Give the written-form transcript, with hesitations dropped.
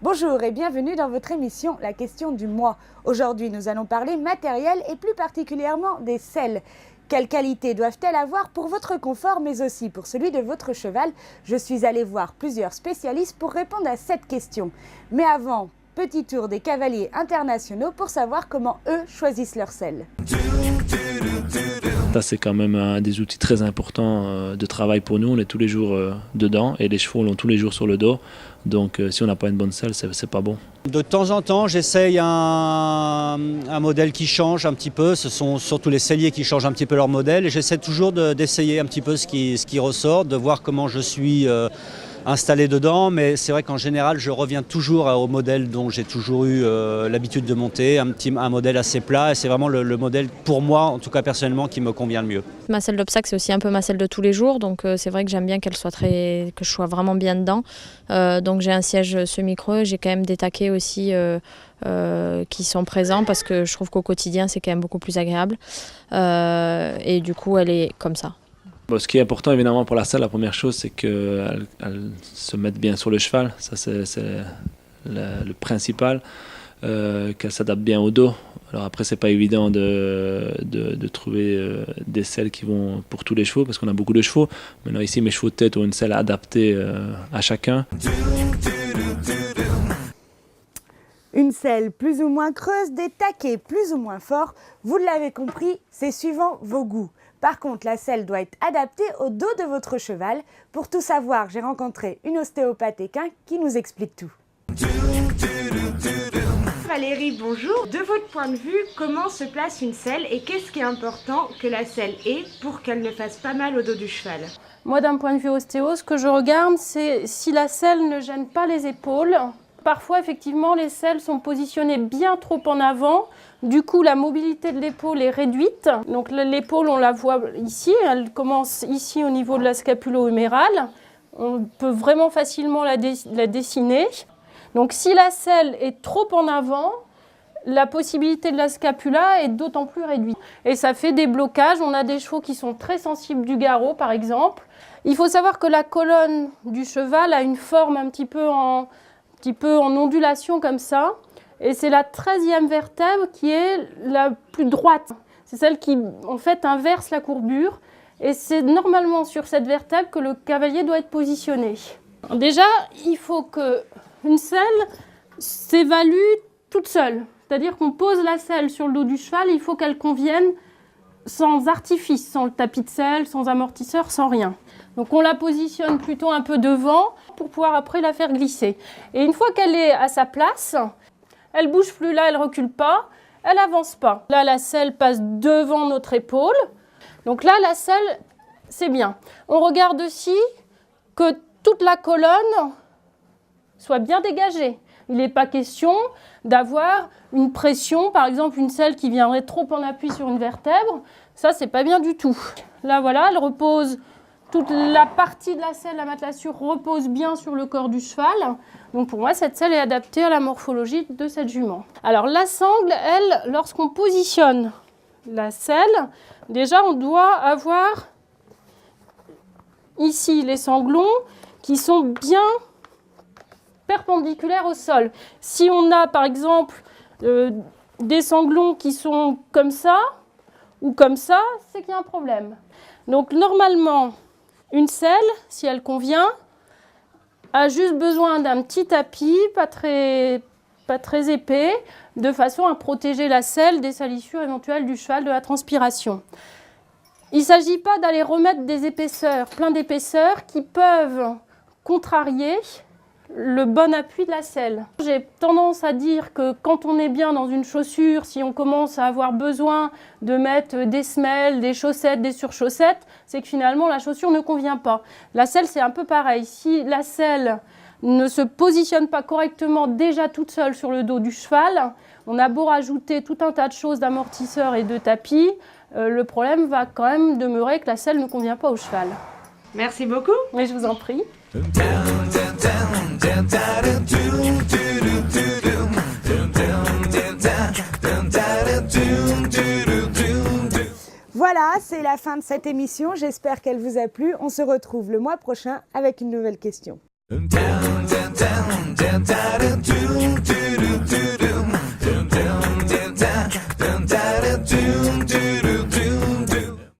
Bonjour et bienvenue dans votre émission La question du mois. Aujourd'hui, nous allons parler matériel et plus particulièrement des selles. Quelles qualités doivent-elles avoir pour votre confort mais aussi pour celui de votre cheval? Je suis allée voir plusieurs spécialistes pour répondre à cette question. Mais avant, petit tour des cavaliers internationaux pour savoir comment eux choisissent leurs selles. Ça, c'est quand même un des outils très importants de travail pour nous. On est tous les jours dedans et les chevaux l'ont tous les jours sur le dos. Donc si on n'a pas une bonne selle, c'est pas bon. De temps en temps, j'essaye un modèle qui change un petit peu. Ce sont surtout les selliers qui changent un petit peu leur modèle. Et j'essaie toujours d'essayer un petit peu ce qui ressort, de voir comment je suis installé dedans. Mais c'est vrai qu'en général, je reviens toujours au modèle dont j'ai toujours eu l'habitude de monter, un modèle assez plat. Et c'est vraiment le modèle, pour moi, en tout cas personnellement, qui me convient le mieux. Ma selle d'obstacle, c'est aussi un peu ma selle de tous les jours. Donc c'est vrai que j'aime bien que je sois vraiment bien dedans. Donc j'ai un siège semi-creux, j'ai quand même des taquets aussi qui sont présents parce que je trouve qu'au quotidien c'est quand même beaucoup plus agréable et du coup elle est comme ça. Bon, ce qui est important évidemment pour la selle, la première chose c'est qu'elle se mette bien sur le cheval, ça c'est le principal, qu'elle s'adapte bien au dos. Alors après c'est pas évident de trouver des selles qui vont pour tous les chevaux parce qu'on a beaucoup de chevaux. Maintenant ici mes chevaux de tête ont une selle adaptée à chacun. Une selle plus ou moins creuse, des taquets plus ou moins forts, vous l'avez compris, c'est suivant vos goûts. Par contre, la selle doit être adaptée au dos de votre cheval. Pour tout savoir, j'ai rencontré une ostéopathe équin qui nous explique tout. Valérie, bonjour. De votre point de vue, comment se place une selle et qu'est-ce qui est important que la selle ait pour qu'elle ne fasse pas mal au dos du cheval? Moi, d'un point de vue ostéo, ce que je regarde, c'est si la selle ne gêne pas les épaules. Parfois, effectivement, les selles sont positionnées bien trop en avant. Du coup, la mobilité de l'épaule est réduite. Donc l'épaule, on la voit ici. Elle commence ici au niveau de la scapulo-humérale. On peut vraiment facilement la dessiner. Donc si la selle est trop en avant, la possibilité de la scapula est d'autant plus réduite. Et ça fait des blocages. On a des chevaux qui sont très sensibles du garrot, par exemple. Il faut savoir que la colonne du cheval a une forme un petit peu en ondulation comme ça. Et c'est la 13e vertèbre qui est la plus droite. C'est celle qui, en fait, inverse la courbure. Et c'est normalement sur cette vertèbre que le cavalier doit être positionné. Déjà, il faut qu'une selle s'évalue toute seule. C'est-à-dire qu'on pose la selle sur le dos du cheval, il faut qu'elle convienne sans artifice, sans le tapis de selle, sans amortisseur, sans rien. Donc on la positionne plutôt un peu devant pour pouvoir après la faire glisser. Et une fois qu'elle est à sa place, elle ne bouge plus là, elle ne recule pas, elle n'avance pas. Là, la selle passe devant notre épaule. Donc là, la selle, c'est bien. On regarde aussi que toute la colonne soit bien dégagée. Il n'est pas question d'avoir une pression, par exemple une selle qui viendrait trop en appui sur une vertèbre. Ça, c'est pas bien du tout. Là, voilà, elle repose, toute la partie de la selle, la matelassure repose bien sur le corps du cheval. Donc pour moi, cette selle est adaptée à la morphologie de cette jument. Alors la sangle, elle, lorsqu'on positionne la selle, déjà on doit avoir ici les sanglons qui sont bien perpendiculaires au sol. Si on a par exemple des sanglons qui sont comme ça ou comme ça, c'est qu'il y a un problème. Donc normalement, une selle, si elle convient, a juste besoin d'un petit tapis, pas très épais, de façon à protéger la selle des salissures éventuelles du cheval de la transpiration. Il ne s'agit pas d'aller remettre des épaisseurs, plein d'épaisseurs qui peuvent contrarier le bon appui de la selle. J'ai tendance à dire que quand on est bien dans une chaussure, si on commence à avoir besoin de mettre des semelles, des chaussettes, des surchaussettes, c'est que finalement la chaussure ne convient pas. La selle, c'est un peu pareil. Si la selle ne se positionne pas correctement déjà toute seule sur le dos du cheval, on a beau rajouter tout un tas de choses d'amortisseurs et de tapis, le problème va quand même demeurer que la selle ne convient pas au cheval. Merci beaucoup. Mais je vous en prie. Do Voilà, c'est la fin de cette émission. J'espère qu'elle vous a plu. On se retrouve le mois prochain avec une nouvelle question.